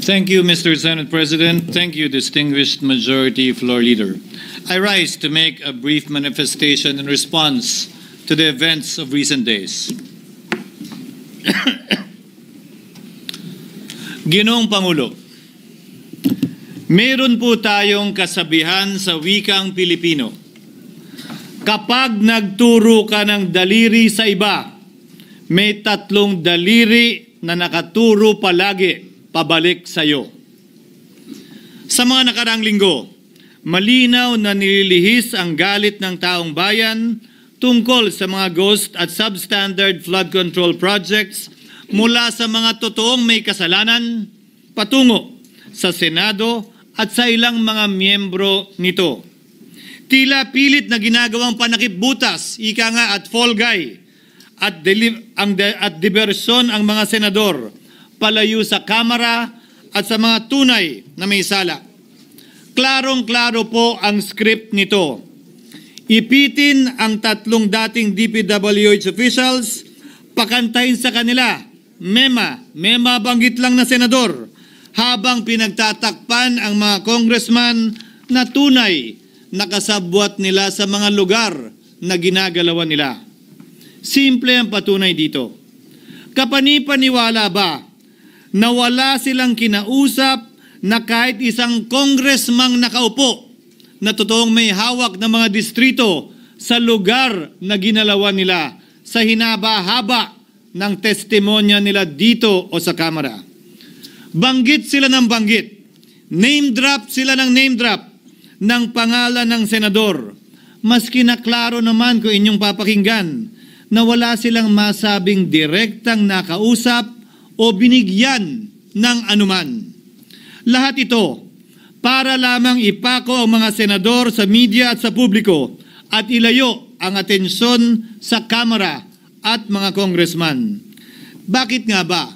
Thank you, Mr. Senate President. Thank you, distinguished Majority Floor Leader. I rise to make a brief manifestation in response to the events of recent days. Ginoong Pangulo, meron po tayong kasabihan sa wikang Pilipino. Kapag nagturo ka ng daliri sa iba, may tatlong daliri na nakaturo palagi pabalik sa iyo. Sa mga nakaraang linggo, malinaw na nililihis ang galit ng taong bayan tungkol sa mga ghost at substandard flood control projects mula sa mga totoong may kasalanan patungo sa Senado at sa ilang mga miyembro nito. Tila pilit na ginagawang panakipbutas, ika nga at fall guy, at diversyon ang mga senador palayo sa Kamara at sa mga tunay na may sala. Klarong-klaro po ang script nito. Ipitin ang tatlong dating DPWH officials, pakantahin sa kanila, mema banggit lang na senador, habang pinagtatakpan ang mga congressman na tunay nakasabwat nila sa mga lugar na ginagalawan nila. Simple ang patunay dito. Kapanipaniwala ba na wala silang kinausap na kahit isang congressman nakaupo na totoong may hawak ng mga distrito sa lugar na ginalawan nila sa hinaba-haba ng testimonya nila dito o sa Kamara? Banggit sila ng banggit, name drop sila ng name drop ng pangalan ng senador. Maski na klaro naman kung inyong papakinggan na wala silang masabing direktang nakausap o binigyan ng anuman. Lahat ito para lamang ipako ang mga senador sa media at sa publiko at ilayo ang atensyon sa Kamara at mga congressman. Bakit nga ba?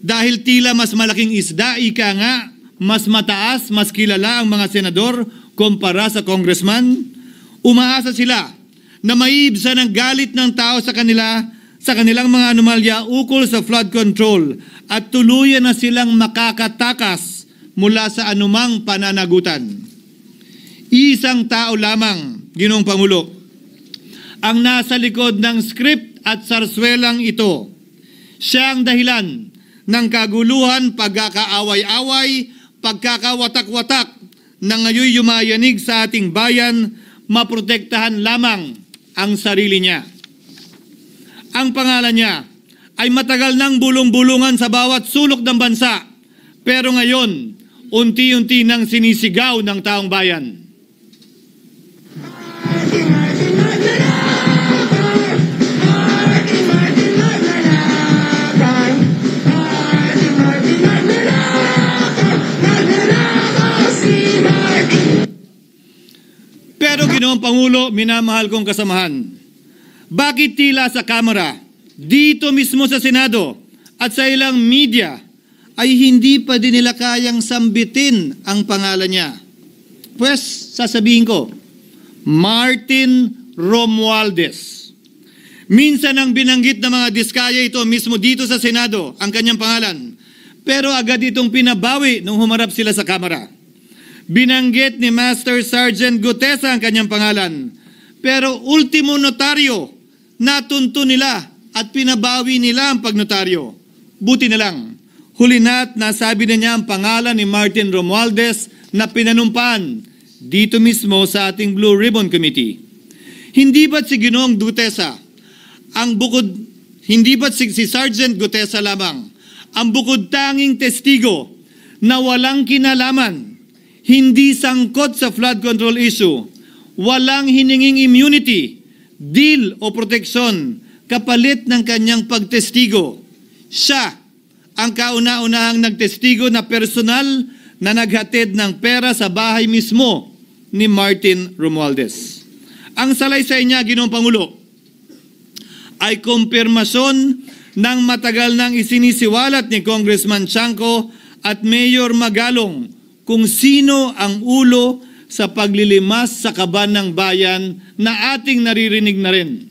Dahil tila mas malaking isda, ika nga, mas mataas, mas kilala ang mga senador kumpara sa congressman? Umaasa sila na maiibsan ang galit ng tao sa kanilang mga anomalya ukol sa flood control at tuluyan na silang makakatakas mula sa anumang pananagutan. Isang tao lamang, Ginoong Pangulo, ang nasa likod ng script at sarswelang ito. Siya ang dahilan ng kaguluhan, pagkakaaway-away, pagkakawatak-watak na ngayon yumayanig sa ating bayan, maprotektahan lamang ang sarili niya. Ang pangalan niya ay matagal nang bulong-bulungan sa bawat sulok ng bansa, pero ngayon, unti-unti nang sinisigaw ng taong bayan. Pero Ginoong Pangulo, minamahal kong kasamahan, bakit tila sa Kamara, dito mismo sa Senado at sa ilang media ay hindi pa din nila kayang sambitin ang pangalan niya? Pues, sasabihin ko, Martin Romualdez. Minsan ang binanggit ng mga diskaya ito mismo dito sa Senado, ang kanyang pangalan. Pero agad itong pinabawi nung humarap sila sa Kamara. Binanggit ni Master Sergeant Gutesa ang kanyang pangalan. Pero ultimo notaryo, natunto nila at pinabawi nila ang pagnotaryo. Buti na lang, huli na't nasabi na niya ang pangalan ni Martin Romualdez na pinanumpan dito mismo sa ating Blue Ribbon Committee. Hindi ba't si Ginoong Gutesa, hindi ba't si Sergeant Gutesa lamang, ang bukod tanging testigo na walang kinalaman, hindi sangkot sa flood control issue, walang hininging immunity, deal o proteksyon kapalit ng kanyang pagtestigo. Siya ang kauna-unahang nagtestigo na personal na naghatid ng pera sa bahay mismo ni Martin Romualdez. Ang salaysay niya, Ginoong Pangulo, ay kumpirmasyon ng matagal nang isinisiwalat ni Congressman Chanco at Mayor Magalong kung sino ang ulo sa paglilimas sa kaban ng bayan na ating naririnig na rin.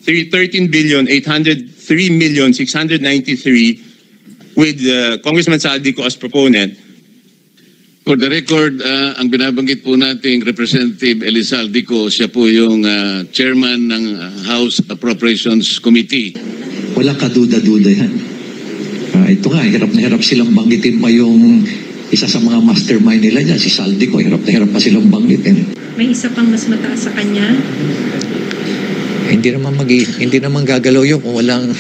13,803,693 with Congressman Saldico as proponent. For the record, ang binabanggit po nating Representative Elizalde siya po yung chairman ng House Appropriations Committee. Wala kaduda-duda yan. Ito nga, hirap na hirap silang banggitin pa yung isa sa mga mastermind nila dyan, si Saldico, hirap na hirap pa silang banggitin. May isa pang mas mataas sa kanya? Hindi naman gagalaw yun kung walang...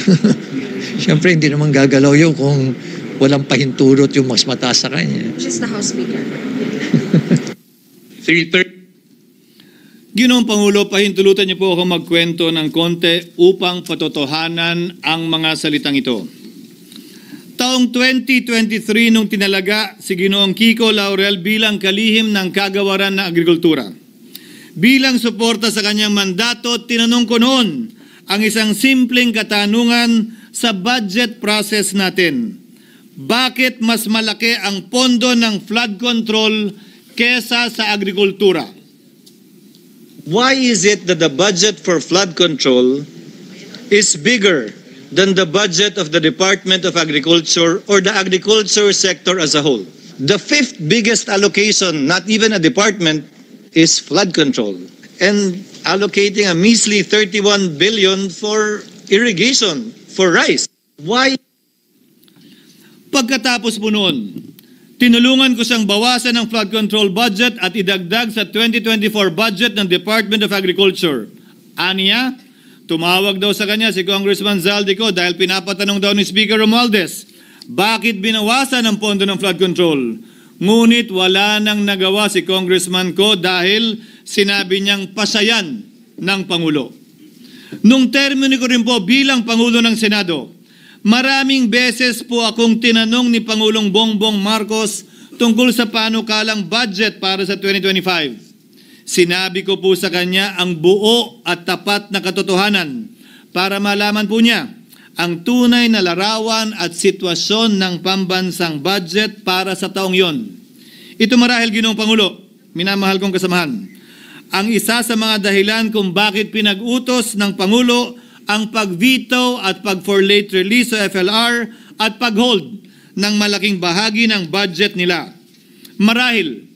Siyempre, hindi naman gagalaw yun kung walang pahintulot yung mas mataas sa kanya. Just the House Speaker. 330. Ginoong Pangulo, pahintulutan niyo po ako magkwento ng konti upang patotohanan ang mga salitang ito. Taong 2023 nung tinalaga si Ginoong Kiko Laurel bilang kalihim ng kagawaran ng agrikultura. Bilang suporta sa kanyang mandato, tinanong ko noon ang isang simpleng katanungan sa budget process natin. Bakit mas malaki ang pondo ng flood control kesa sa agrikultura? Why is it that the budget for flood control is bigger than the budget of the Department of Agriculture or the agriculture sector as a whole? The fifth biggest allocation, not even a department, is flood control. And allocating a measly 31 billion for irrigation, for rice. Why? Pagkatapos po noon, tinulungan ko siyang bawasan ang flood control budget at idagdag sa 2024 budget ng Department of Agriculture. Aniya, tumawag daw sa kanya si Congressman Zaldico dahil pinapatanong daw ni Speaker Romualdez, bakit binawasan ang pondo ng flood control? Ngunit wala nang nagawa si Congressman ko dahil sinabi niyang pasayan ng Pangulo. Nung termino ko rin po bilang Pangulo ng Senado, maraming beses po akong tinanong ni Pangulong Bongbong Marcos tungkol sa panukalang budget para sa 2025. Sinabi ko po sa kanya ang buo at tapat na katotohanan para malaman po niya ang tunay na larawan at sitwasyon ng pambansang budget para sa taong yon. Ito marahil, Ginoong Pangulo, minamahal kong kasamahan, ang isa sa mga dahilan kung bakit pinag-utos ng Pangulo ang pag-veto at pag-for late release o FLR at pag-hold ng malaking bahagi ng budget nila. Marahil,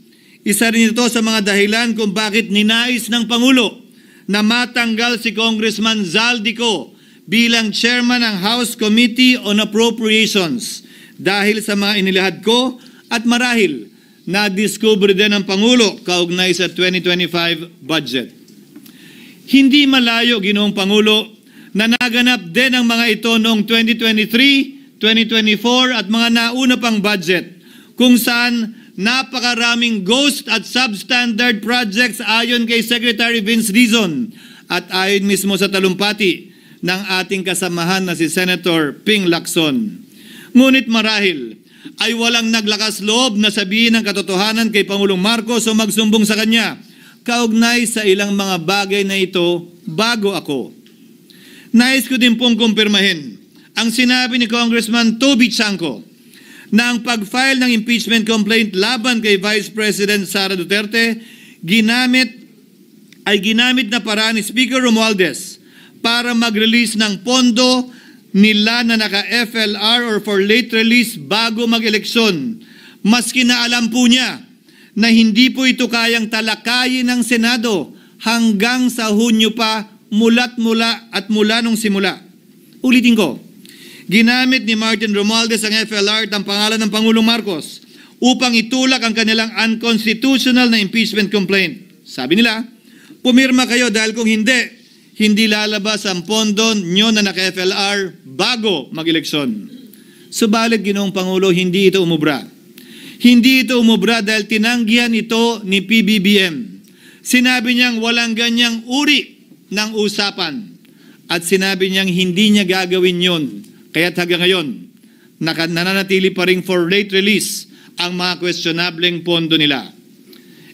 isa rin ito sa mga dahilan kung bakit ninais ng Pangulo na matanggal si Congressman Zaldico bilang chairman ng House Committee on Appropriations dahil sa mga inilahad ko at marahil na-discover din ng Pangulo kaugnay sa 2025 budget. Hindi malayo, Ginoong Pangulo, na naganap din ang mga ito noong 2023, 2024 at mga nauna pang budget kung saan napakaraming ghost at substandard projects ayon kay Secretary Vince Dizon at ayon mismo sa talumpati ng ating kasamahan na si Senator Ping Lacson. Ngunit marahil ay walang naglakas loob na sabihin ang katotohanan kay Pangulong Marcos o magsumbong sa kanya kaugnay sa ilang mga bagay na ito bago ako. Nais ko din pong kumpirmahin ang sinabi ni Congressman Toby Chanco na ang pag-file ng impeachment complaint laban kay Vice President Sara Duterte ginamit na paraan ni Speaker Romualdez para mag-release ng pondo nila na naka-FLR or for late release bago mag-eleksyon. Maski na alam po niya na hindi po ito kayang talakayin ng Senado hanggang sa Hunyo pa mula nung simula. Ulitin ko, ginamit ni Martin Romualdez ang FLR at ang pangalan ng Pangulong Marcos upang itulak ang kanilang unconstitutional na impeachment complaint. Sabi nila, pumirma kayo dahil kung hindi lalabas ang pondo nyo na naka-FLR bago mag-eleksyon. Subalit, Ginoong Pangulo, hindi ito umubra. Hindi ito umubra dahil tinanggihan ito ni PBBM. Sinabi niyang walang ganyang uri ng usapan at sinabi niyang hindi niya gagawin yon. Kaya't hanggang ngayon, nananatili pa rin for late release ang mga questionableng pondo nila.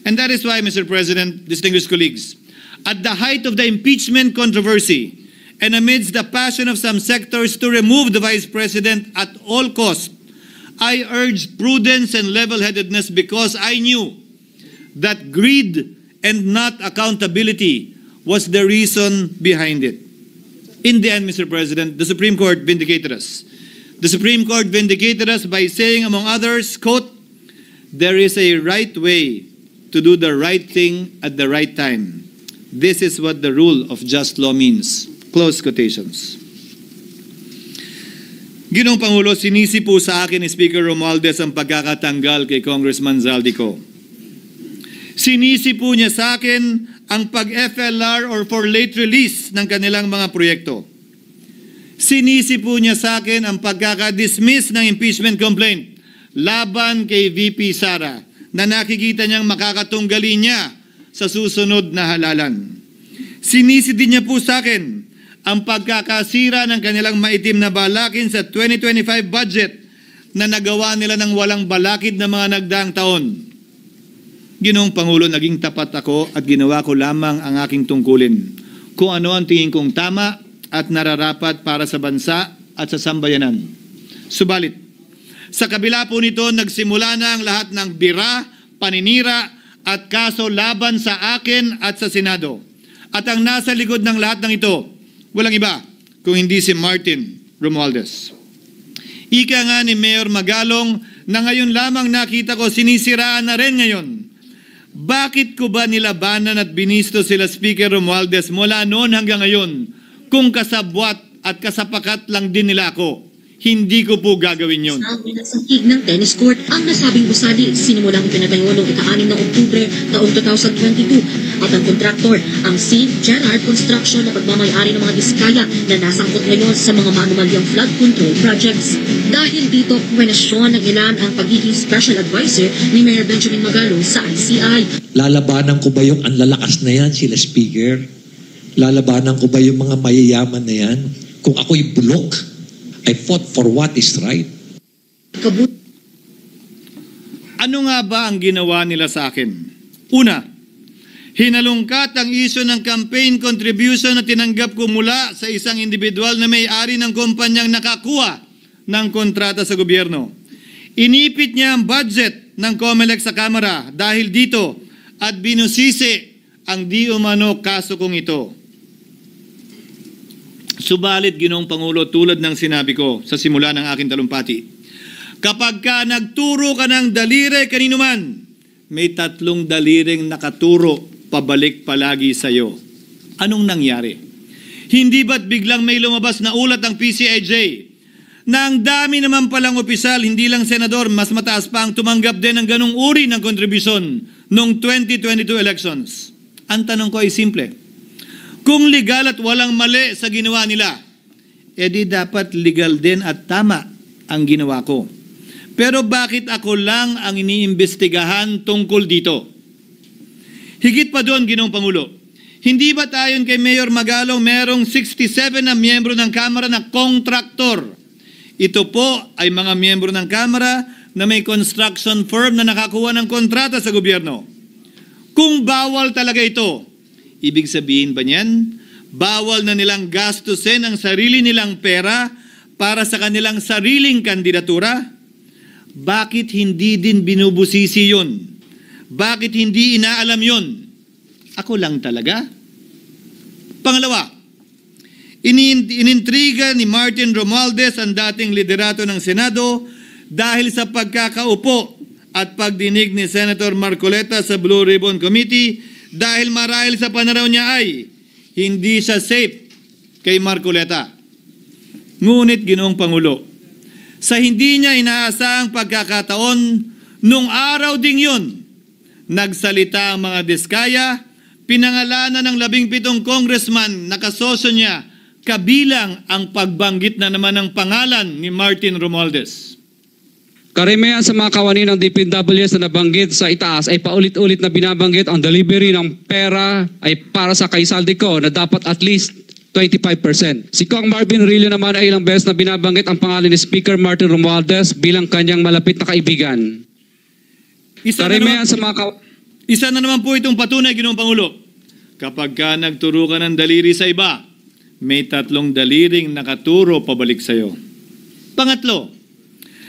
And that is why, Mr. President, distinguished colleagues, at the height of the impeachment controversy and amidst the passion of some sectors to remove the Vice President at all costs, I urged prudence and level-headedness because I knew that greed and not accountability was the reason behind it. In the end, Mr. President, the Supreme Court vindicated us. The Supreme Court vindicated us by saying, among others, quote, "There is a right way to do the right thing at the right time. This is what the rule of just law means." Close quotations. Ginoong Pangulo, sinisi po sa akin ni Speaker Romualdez ang pagkakatanggal kay Congressman Zaldico. Sinisi po niya sa akin ang pag-FLR or for late release ng kanilang mga proyekto. Sinisi po niya sa akin ang pagkakadismiss ng impeachment complaint laban kay VP Sara na nakikita niyang makakatunggali niya sa susunod na halalan. Sinisi din niya po sa akin ang pagkakasira ng kanilang maitim na balakin sa 2025 budget na nagawa nila ng walang balakid na mga nagdaang taon. Ginoong Pangulo, naging tapat ako at ginawa ko lamang ang aking tungkulin. Kung ano ang tingin kong tama at nararapat para sa bansa at sa sambayanan. Subalit, sa kabila po nito, nagsimula na ang lahat ng bira, paninira at kaso laban sa akin at sa Senado. At ang nasa likod ng lahat ng ito, walang iba kung hindi si Martin Romualdez. Ika nga ni Mayor Magalong na ngayon lamang nakita ko sinisiraan na rin ngayon. Bakit ko ba nilabanan at binisto sila Speaker Romualdez mula noon hanggang ngayon kung kasabwat at kasapakat lang din nila ako? Hindi ko po gagawin yun. Sa tig ng tennis court, ang nasabing gusali sinimulang pinatayo noong ika-6 ng Oktubre taong 2022 at ang kontraktor, ang St. Gerard Construction na pagmamayari ng mga diskaya na nasangkot ngayon sa mga maanumalyang flood control projects. Dahil dito, kwenasyon ng ilan ang pagiging special advisor ni Mayor Benjamin Magalong sa ICI. Lalabanan ko ba yung anlalakas na yan, sila Speaker? Lalabanan ko ba yung mga mayayaman na yan? Kung ako'y bulok, I fought for what is right. Ano nga ba ang ginawa nila sa akin? Una, hinalungkat ang isyu ng campaign contribution na tinanggap ko mula sa isang individual na may-ari ng kumpanyang nakakuha ng kontrata sa gobyerno. Inipit niya ang budget ng COMELEC sa Kamara dahil dito at binusisi ang di umano kaso kong ito. Subalit, Ginoong Pangulo, tulad ng sinabi ko sa simula ng aking talumpati, kapag ka nagturo ka ng daliri kanino man, may 3 daliring nakaturo pabalik palagi sa iyo. Anong nangyari? Hindi ba't biglang may lumabas na ulat ng PCIJ na ang dami naman palang opisyal, hindi lang senador, mas mataas pa ang tumanggap din ng ganung uri ng kontribusyon noong 2022 elections? Ang tanong ko ay simple. Kung legal at walang mali sa ginawa nila, edi dapat legal din at tama ang ginawa ko. Pero bakit ako lang ang iniimbestigahan tungkol dito? Higit pa doon, Ginoong Pangulo, hindi ba tayon kay Mayor Magalong merong 67 na miyembro ng Kamara na kontraktor? Ito po ay mga miyembro ng Kamara na may construction firm na nakakuha ng kontrata sa gobyerno. Kung bawal talaga ito, ibig sabihin ba niyan, bawal na nilang gastusin ang sarili nilang pera para sa kanilang sariling kandidatura? Bakit hindi din binubusisi yun? Bakit hindi inaalam yun? Ako lang talaga? Pangalawa, inintriga ni Martin Romualdez ang dating liderato ng Senado dahil sa pagkakaupo at pagdinig ni Senator Marcoleta sa Blue Ribbon Committee dahil marahil sa pananaw niya ay hindi siya safe kay Marcoleta. Ngunit, Ginoong Pangulo, sa hindi niya inaasahang pagkakataon, nung araw ding yun, nagsalita ang mga diskaya, pinangalanan ng 17 congressman na kasosyo niya, kabilang ang pagbanggit na naman ng pangalan ni Martin Romualdez. Karamihan sa mga kawani ng DPWH na nabanggit sa itaas ay paulit-ulit na binabanggit ang delivery ng pera ay para sa kay Zaldico na dapat at least 25%. Si Kong Marvin Rillo naman ay ilang beses na binabanggit ang pangalan ni Speaker Martin Romualdez bilang kanyang malapit na kaibigan. Isa na naman po itong patunay, Ginoong Pangulo. Kapag ka nagturo ka ng daliri sa iba, may 3 daliring nakaturo pabalik sa iyo. Pangatlo,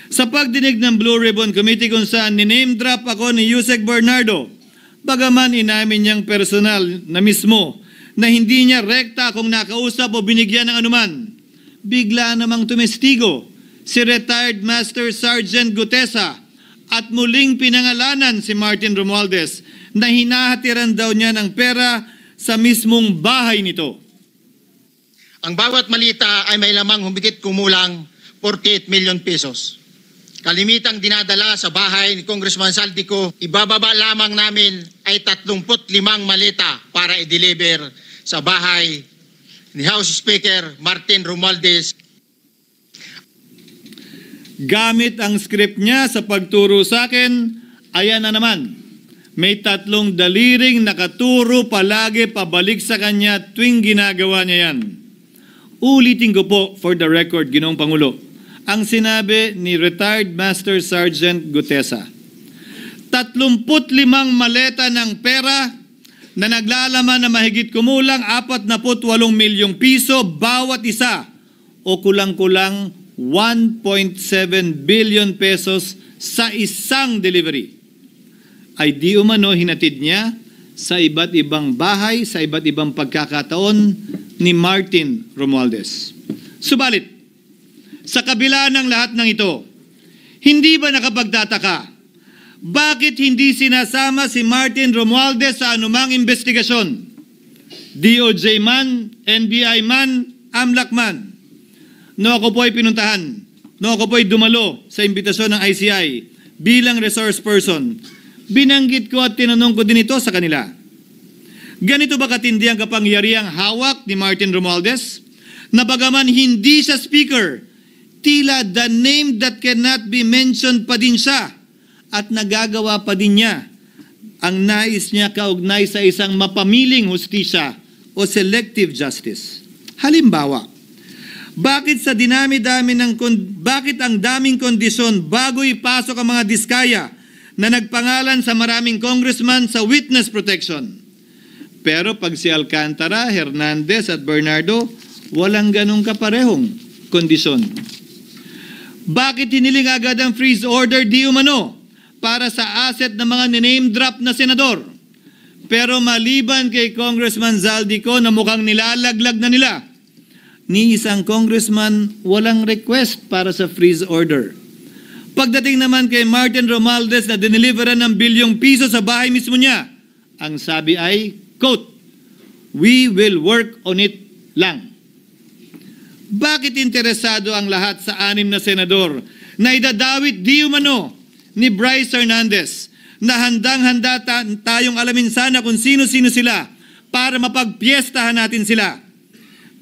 sa pagdinig ng Blue Ribbon Committee kung saan ni-name drop ako ni Yusek Bernardo, bagaman inamin niyang personal na mismo na hindi niya rekta kung nakausap o binigyan ng anuman, bigla namang tumestigo si retired Master Sergeant Gutesa at muling pinangalanan si Martin Romualdez na hinahatiran daw niya ng pera sa mismong bahay nito. Ang bawat malita ay may lamang humigit kumulang 48 million pesos. Kalimitang dinadala sa bahay ni Congressman Saldico, ibababa lamang namin ay 35 maleta para i-deliver sa bahay ni House Speaker Martin Romualdez. Gamit ang script niya sa pagturo sa akin, ayan na naman. May 3 daliring nakaturo palagi pabalik sa kanya tuwing ginagawa niya yan. Ulitin ko po for the record, Ginoong Pangulo, ang sinabi ni retired Master Sergeant Gutesa. 35 maleta ng pera na naglalaman na mahigit kumulang 48 milyong piso bawat isa o kulang-kulang 1.7 billion pesos sa isang delivery. Ay di umano hinatid niya sa iba't ibang bahay, sa iba't ibang pagkakataon ni Martin Romualdez. Subalit, sa kabila ng lahat ng ito, hindi ba nakapagtataka? Bakit hindi sinasama si Martin Romualdez sa anumang investigasyon? DOJ man, NBI man, AMLAC man. No ako po ay pinuntahan, no ako po ay dumalo sa imbitasyon ng ICI bilang resource person. Binanggit ko at tinanong ko din ito sa kanila. Ganito ba katindi ang kapangyarihang hawak ni Martin Romualdez? Na bagaman hindi siya speaker, tila the name that cannot be mentioned pa din siya at nagagawa pa din niya ang nais niya kaugnay sa isang mapamiling hustisya o selective justice. Halimbawa, bakit ang daming kondisyon bago ipasok ang mga diskaya na nagpangalan sa maraming congressman sa witness protection? Pero pag si Alcantara, Hernandez at Bernardo, walang ganong kaparehong kondisyon. Bakit hiniling agad ang freeze order di umano para sa asset ng mga name drop na senador? Pero maliban kay Congressman Zaldico na mukhang nilalaglag na nila, ni isang congressman walang request para sa freeze order. Pagdating naman kay Martin Romualdez na dineliveran ng bilyong piso sa bahay mismo niya, ang sabi ay, quote, "We will work on it lang." Bakit interesado ang lahat sa 6 na senador na idadawit di umano ni Bryce Hernandez na handang-handa tayong alamin sana kung sino-sino sila para mapagpiestahan natin sila?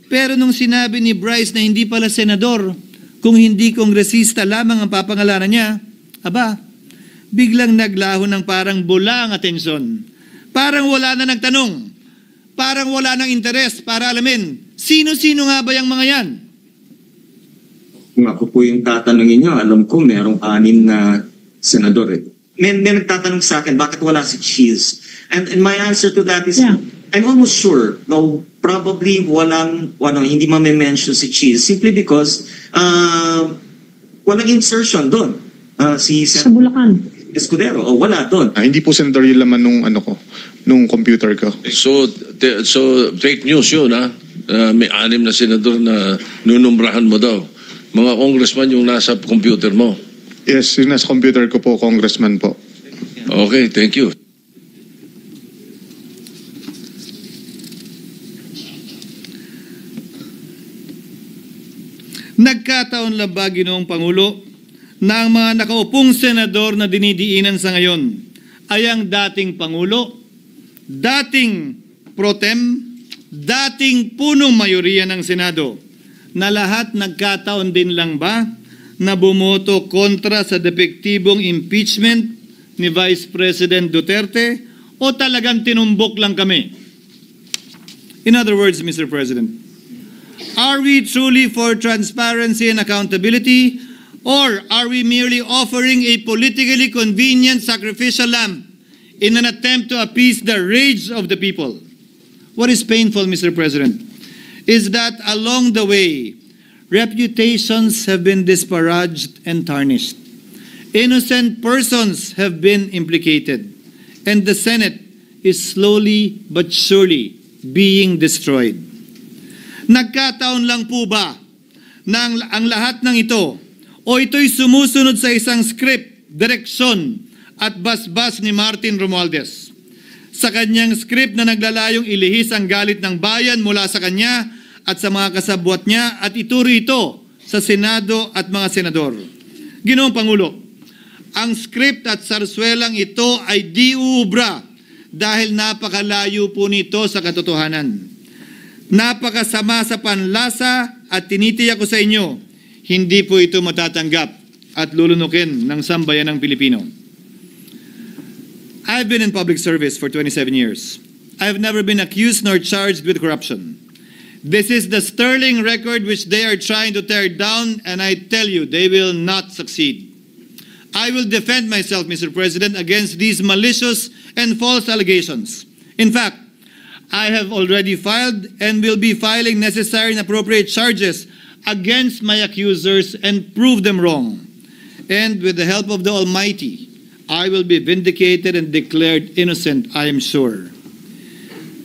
Pero nung sinabi ni Bryce na hindi pala senador, kung hindi kongresista lamang ang papangalanan niya, aba, biglang naglaho ng parang bula ang atensyon. Parang wala na nagtanong. Parang wala nang interes para alamin, sino-sino nga ba yung mga yan? Kung ako po yung tatanungin niyo, alam ko merong 6 na senador eh. May nagtatanong sa akin, bakit wala si Cheese? And my answer to that is, I'm almost sure, no, probably hindi ma-mention si Cheese simply because walang insertion doon. Sa Bulacan. Escudero, o wala doon. Hindi po senador yung laman nung computer ko. So fake news yun, ha? May 6 na senador na nunumbrahan mo daw. Mga congressman yung nasa computer mo. Yes, yung nasa computer ko po, congressman po. Okay, thank you. Nagkataon lang ba, Ginoong Pangulo, na ang mga nakaupong senador na dinidiinan sa ngayon ay ang dating Pangulo, dating pro tem, dating punong mayoriya ng Senado, na lahat nagkataon din lang ba na bumoto kontra sa depektibong impeachment ni Vice President Duterte o talagang tinumbok lang kami? In other words, Mr. President, are we truly for transparency and accountability, or are we merely offering a politically convenient sacrificial lamb in an attempt to appease the rage of the people? What is painful, Mr. President, is that along the way, reputations have been disparaged and tarnished. Innocent persons have been implicated, and the Senate is slowly but surely being destroyed. Nagkataon lang po ba na ang lahat ng ito O ito'y sumusunod sa isang script, direksyon at basbas ni Martin Romualdez. Sa kanyang script na naglalayong ilihis ang galit ng bayan mula sa kanya at sa mga kasabwat niya at ituro ito sa Senado at mga senador. Ginoong Pangulo, ang script at sarswelang ito ay di uubra dahil napakalayo po nito sa katotohanan. Napakasama sa panlasa at tinitiyak ko sa inyo, hindi po ito matatanggap at lulunukin ng sambayanang Pilipino. I've been in public service for 27 years. I've never been accused nor charged with corruption. This is the sterling record which they are trying to tear down, and I tell you, they will not succeed. I will defend myself, Mr. President, against these malicious and false allegations. In fact, I have already filed and will be filing necessary and appropriate charges against my accusers and prove them wrong. And with the help of the Almighty, I will be vindicated and declared innocent, I am sure.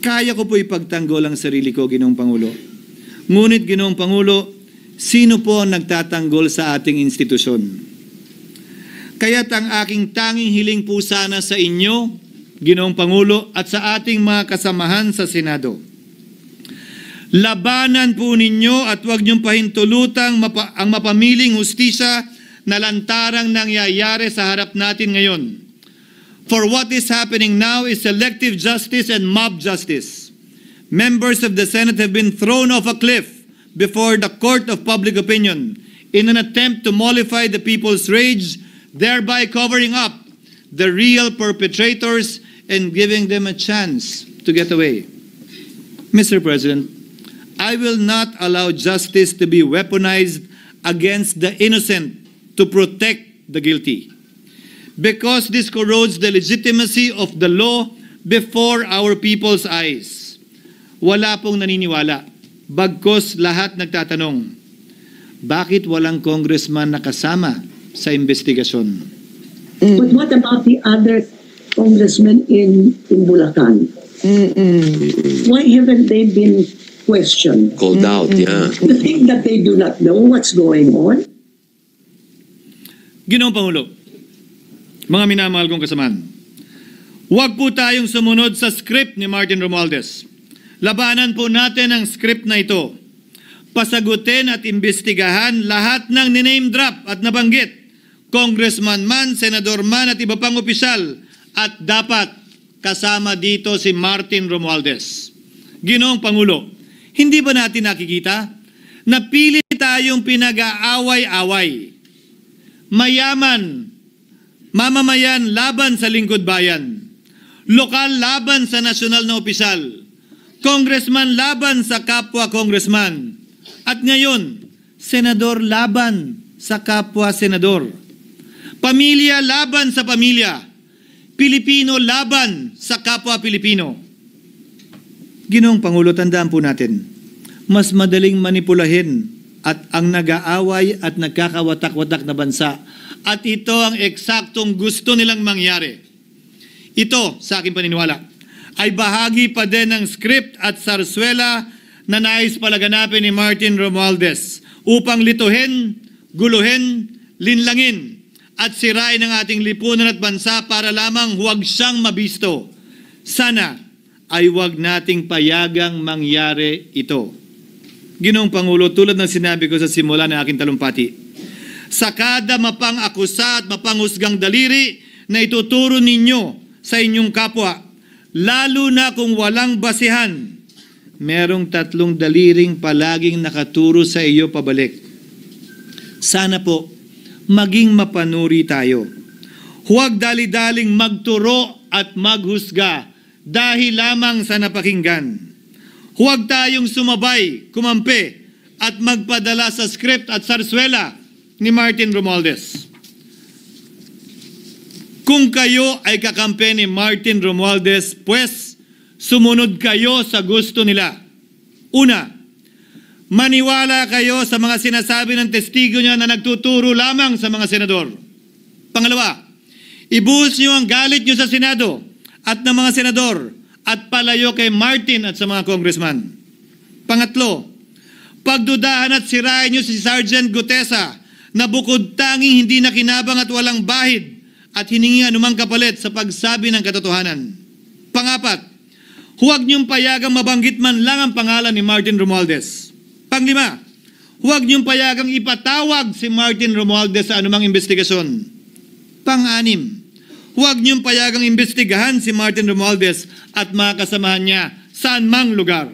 Kaya ko po ipagtanggol ang sarili ko, Ginoong Pangulo. Ngunit, Ginoong Pangulo, sino po ang nagtatanggol sa ating institusyon? Kaya't ang aking tanging hiling po sana sa inyo, Ginoong Pangulo, at sa ating mga kasamahan sa Senado. Labanan po ninyo at huwag niyong pahintulutang ang mapamiling hustisya na lantarang nangyayari sa harap natin ngayon. For what is happening now is selective justice and mob justice. Members of the Senate have been thrown off a cliff before the court of public opinion in an attempt to mollify the people's rage, thereby covering up the real perpetrators and giving them a chance to get away. Mr. President, I will not allow justice to be weaponized against the innocent to protect the guilty. Because this corrodes the legitimacy of the law before our people's eyes. Wala pong naniniwala. Bagkos lahat nagtatanong, bakit walang congressman na kasama sa investigasyon? But what about the other congressmen in Bulacan? Why haven't they been questioned? Called out, yeah. You think that they do not know what's going on? Ginoong Pangulo, mga minamahal kong kasamaan, huwag po tayong sumunod sa script ni Martin Romualdez. Labanan po natin ang script na ito. Pasagutin at imbestigahan lahat ng niname drop at nabanggit, congressman man, senador man at iba pang opisyal, at dapat kasama dito si Martin Romualdez. Ginoong Pangulo, hindi ba natin nakikita na pili tayong pinag-aaway-away? Mayaman, mamamayan laban sa lingkod bayan, lokal laban sa nasyonal na opisyal, congressman laban sa kapwa congressman, at ngayon, senador laban sa kapwa senador, pamilya laban sa pamilya, Pilipino laban sa kapwa Pilipino. Ginoong Pangulo, tandaan po natin, mas madaling manipulahin at ang nag-aaway at nagkakawatak-watak na bansa. At ito ang eksaktong gusto nilang mangyari. Ito, sa aking paniniwala, ay bahagi pa din ng script at sarswela na nais palaganapin ni Martin Romualdez upang lituhin, guluhin, linlangin at sirain ang ating lipunan at bansa para lamang huwag siyang mabisto. Sana ay huwag nating payagang mangyari ito. Ginoong Pangulo, tulad ng sinabi ko sa simula ng aking talumpati, sa kada mapang-akusa at mapanghusgang daliri na ituturo ninyo sa inyong kapwa, lalo na kung walang basihan, merong 3 daliring palaging nakaturo sa iyo pabalik. Sana po, maging mapanuri tayo. Huwag dali-daling magturo at maghusga dahil lamang sa napakinggan. Huwag tayong sumabay, kumampi, at magpadala sa script at sarswela ni Martin Romualdez. Kung kayo ay kakampi ni Martin Romualdez, pues sumunod kayo sa gusto nila. Una, maniwala kayo sa mga sinasabi ng testigo niya na nagtuturo lamang sa mga senador. Pangalawa, ibuhos niyo ang galit niyo sa Senado at ng mga senador at palayo kay Martin at sa mga congressman. Pangatlo, pagdudahan at sirain niyo si Sergeant Gutesa na bukod tanging hindi nakinabang at walang bahid at hiningi anumang kapalit sa pagsabi ng katotohanan. Pangapat, huwag niyong payagang mabanggit man lang ang pangalan ni Martin Romualdez. Panglima, huwag niyong payagang ipatawag si Martin Romualdez sa anumang investigasyon. Pang-anim, huwag niyong payagang imbestigahan si Martin Romualdez at mga kasamahan niya saan mang lugar.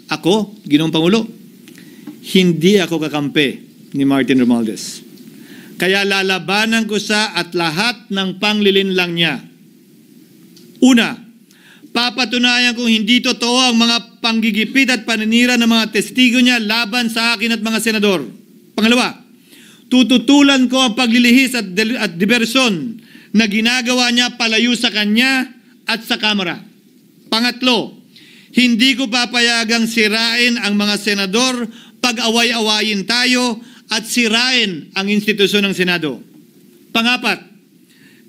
Ako, Ginoong Pangulo, hindi ako kakampi ni Martin Romualdez. Kaya lalabanan ko siya at lahat ng panglilinlang niya. Una, papatunayan kong hindi totoo ang mga panggigipit at paninira ng mga testigo niya laban sa akin at mga senador. Pangalawa, tututulan ko ang paglilihis at diversyon na ginagawa niya palayo sa kanya at sa Kamara. Pangatlo, hindi ko papayagang sirain ang mga senador pag away-awayin tayo at sirain ang institusyon ng Senado. Pangapat,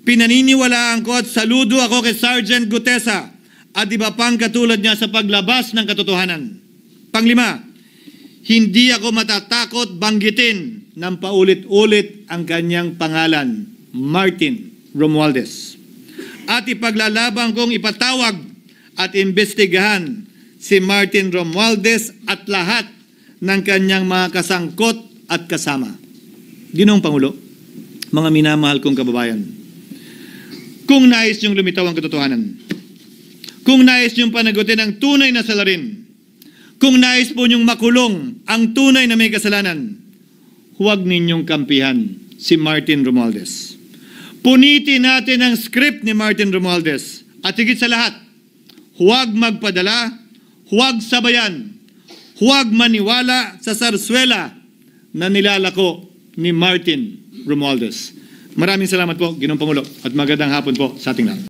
pinaniniwalaan ko at saludo ako kay Sergeant Gutesa at iba pang katulad niya sa paglabas ng katotohanan. Panglima, hindi ako matatakot banggitin ng paulit-ulit ang kanyang pangalan, Martin Romualdez. At ipaglalaban kong ipatawag at imbestigahan si Martin Romualdez at lahat ng kanyang mga kasangkot at kasama. Ginoong Pangulo, mga minamahal kong kababayan, kung nais niyong lumitaw ang katotohanan, kung nais niyong panagutin ang tunay na salarin, kung nais po niyong makulong ang tunay na may kasalanan, huwag ninyong kampihan si Martin Romualdez. Punitin natin ang script ni Martin Romualdez at higit sa lahat, huwag magpadala, huwag sabayan, huwag maniwala sa sarswela na nilalako ni Martin Romualdez. Maraming salamat po, Ginoong Pangulo, at magandang hapon po sa ating lahat.